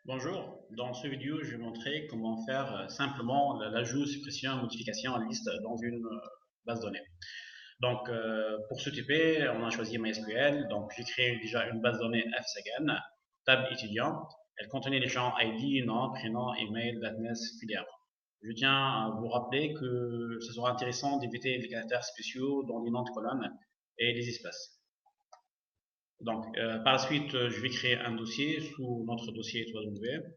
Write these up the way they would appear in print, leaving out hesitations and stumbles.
Bonjour, dans cette vidéo, je vais montrer comment faire simplement l'ajout, suppression, modification en liste dans une base de données. Donc, pour ce type, on a choisi MySQL. Donc, j'ai créé déjà une base de données FSAGAN, tab étudiant. Elle contenait les champs ID, nom, prénom, email, dateness, filière. Je tiens à vous rappeler que ce sera intéressant d'éviter les caractères spéciaux dans les noms de colonnes et les espaces. Donc, par la suite, je vais créer un dossier sous notre dossier 3W.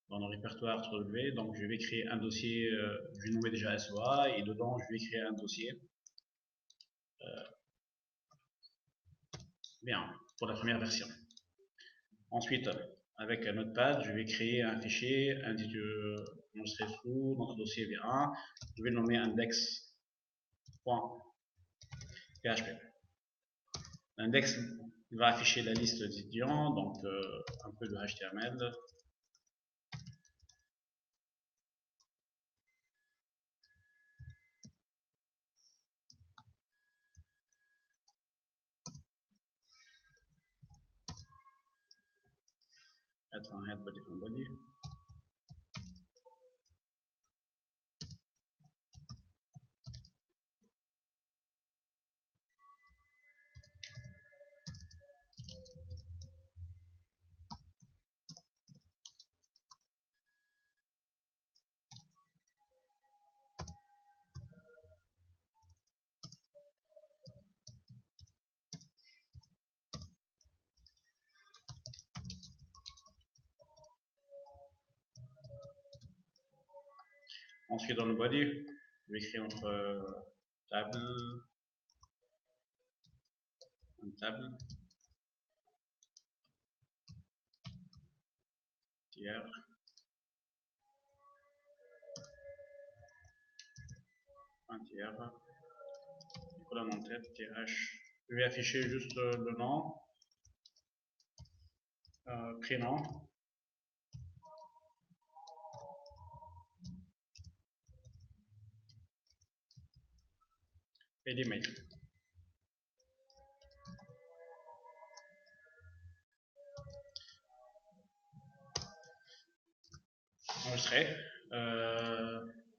Dans le répertoire 3W, donc je vais créer un dossier, je vais nommer déjà SOA, et dedans je vais créer un dossier. Bien, pour la première version. Ensuite, avec un Notepad, je vais créer un fichier enregistré sous notre dossier V1. Je vais le nommer index.php. L'index va afficher la liste d'étudiants, donc un peu de HTML. Être un head body. Ensuite, dans le body, je vais créer notre table, une table, tiers, un tiers, colonne en tête, th. Je vais afficher juste le nom, prénom, et l'email. Enregistré.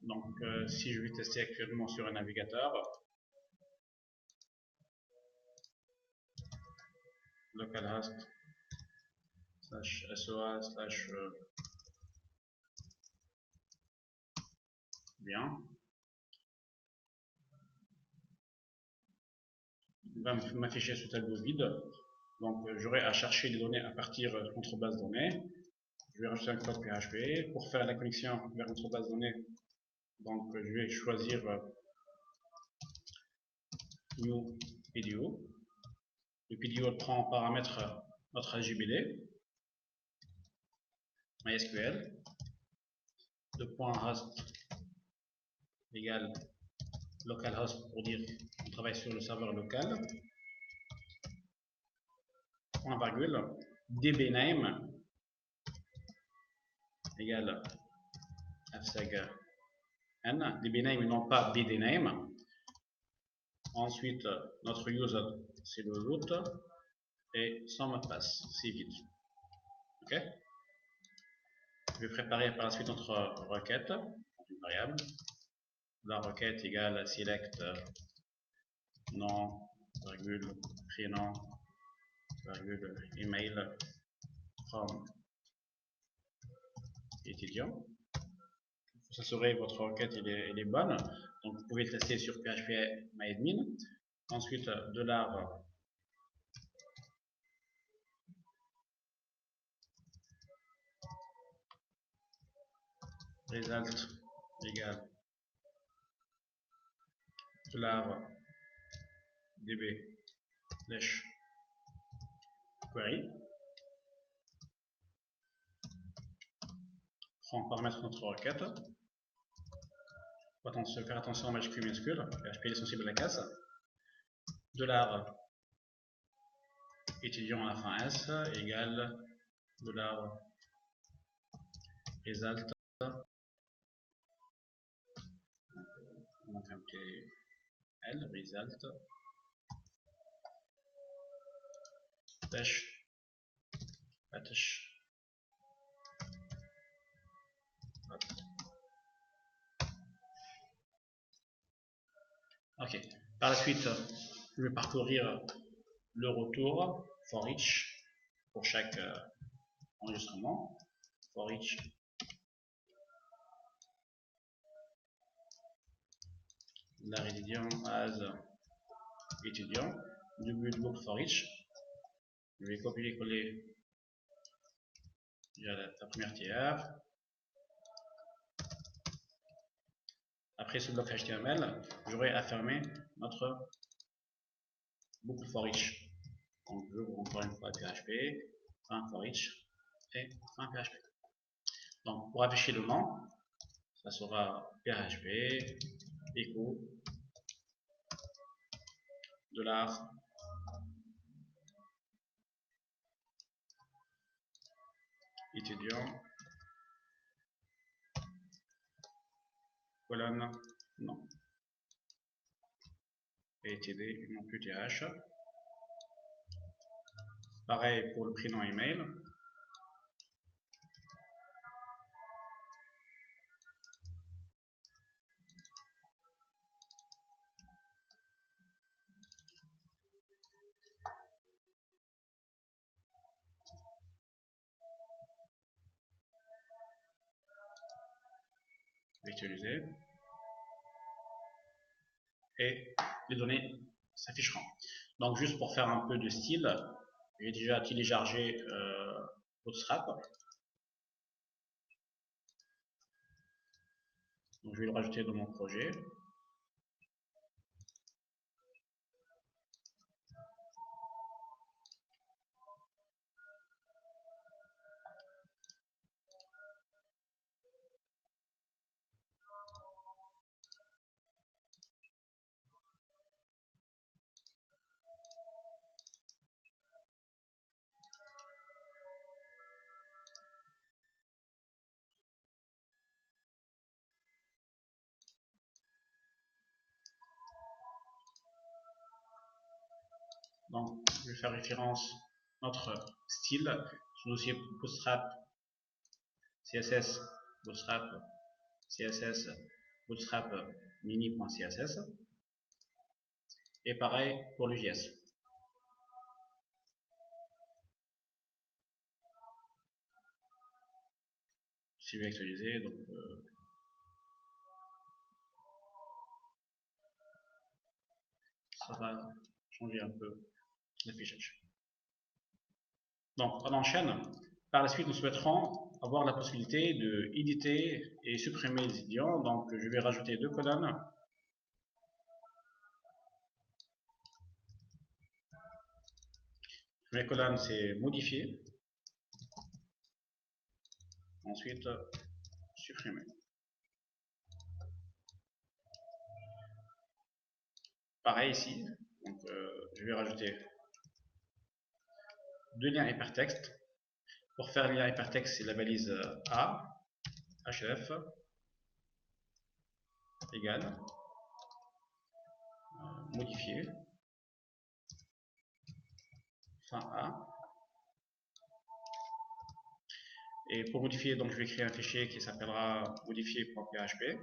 Donc, si je vais tester actuellement sur un navigateur, localhost /soa/ bien, il va m'afficher ce tableau vide. Donc, j'aurai à chercher les données à partir de notre base de données. Je vais rajouter un code PHP. Pour faire la connexion vers notre base de données, donc je vais choisir New PDO. Le PDO prend en paramètre notre AGBD, MySQL, .host égale localhost pour dire qu'on travaille sur le serveur local, point virgule, dbname égale fsag n, dbname et non pas bdname. Ensuite, notre user c'est le root et son mot de passe, c'est vide. Ok. Je vais préparer par la suite notre requête, une variable. La requête égale select nom, virgule, prénom, virgule, email from étudiant. Vous s'assurer que votre requête elle est bonne. Donc vous pouvez tester sur php-myadmin. Ensuite, $result égale $db slash query. On paramètre notre requête. Il faut faire attention à majuscule minuscule. PHP est sensible à la casse. $étudiant à la fin S égale $result. On fait un petit L, result dash attache. Ok. Par la suite, je vais parcourir le retour for each pour chaque enregistrement. For each la étudiant as étudiant du book for each. Je vais copier-coller la première tiers. Après ce bloc HTML, j'aurai à fermer notre boucle for each. Donc j'ouvre encore une fois PHP, fin for each et fin PHP. Donc pour afficher le nom, ça sera PHP echo $ étudiant colonne non et td non plus th. Pareil pour le prénom email. Utiliser et les données s'afficheront. Donc juste pour faire un peu de style, j'ai déjà téléchargé Bootstrap. Donc je vais le rajouter dans mon projet. Donc, je vais faire référence à notre style sur le dossier Bootstrap, CSS, Bootstrap, CSS, Bootstrap mini.css. Et pareil pour l'UJS. Si je vais actualiser, donc ça va changer un peu l'affichage. Donc, on enchaîne. Par la suite, nous souhaiterons avoir la possibilité de éditer et supprimer les étudiants. Donc, je vais rajouter 2 colonnes. Les colonnes, c'est modifier. Ensuite, supprimer. Pareil ici. Donc, je vais rajouter 2 liens hypertexte. Pour faire le lien hypertexte, c'est la balise A, href, égale, modifier, fin A. Et pour modifier, donc je vais créer un fichier qui s'appellera modifier.php.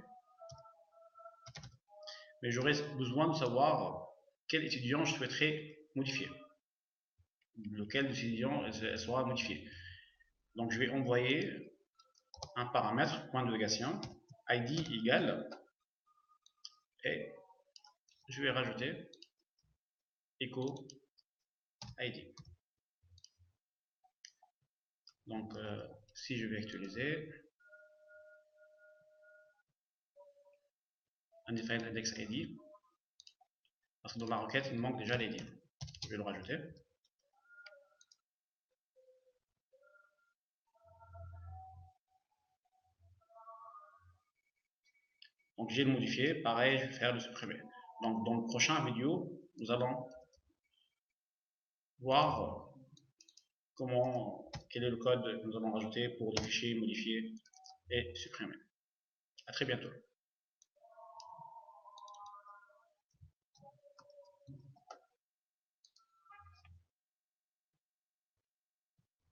Mais j'aurai besoin de savoir quel étudiant je souhaiterais modifier. Lequel étudiant sera modifié. Donc je vais envoyer un paramètre, point de négation, id égale, et je vais rajouter echo id. Donc si je vais actualiser, undefined index id, parce que dans la requête il manque déjà l'id. Je vais le rajouter. Donc j'ai le modifié, pareil, je vais faire le supprimer. Donc dans le prochain vidéo, nous allons voir quel est le code que nous allons rajouter pour les fichiers modifier et supprimer. À très bientôt.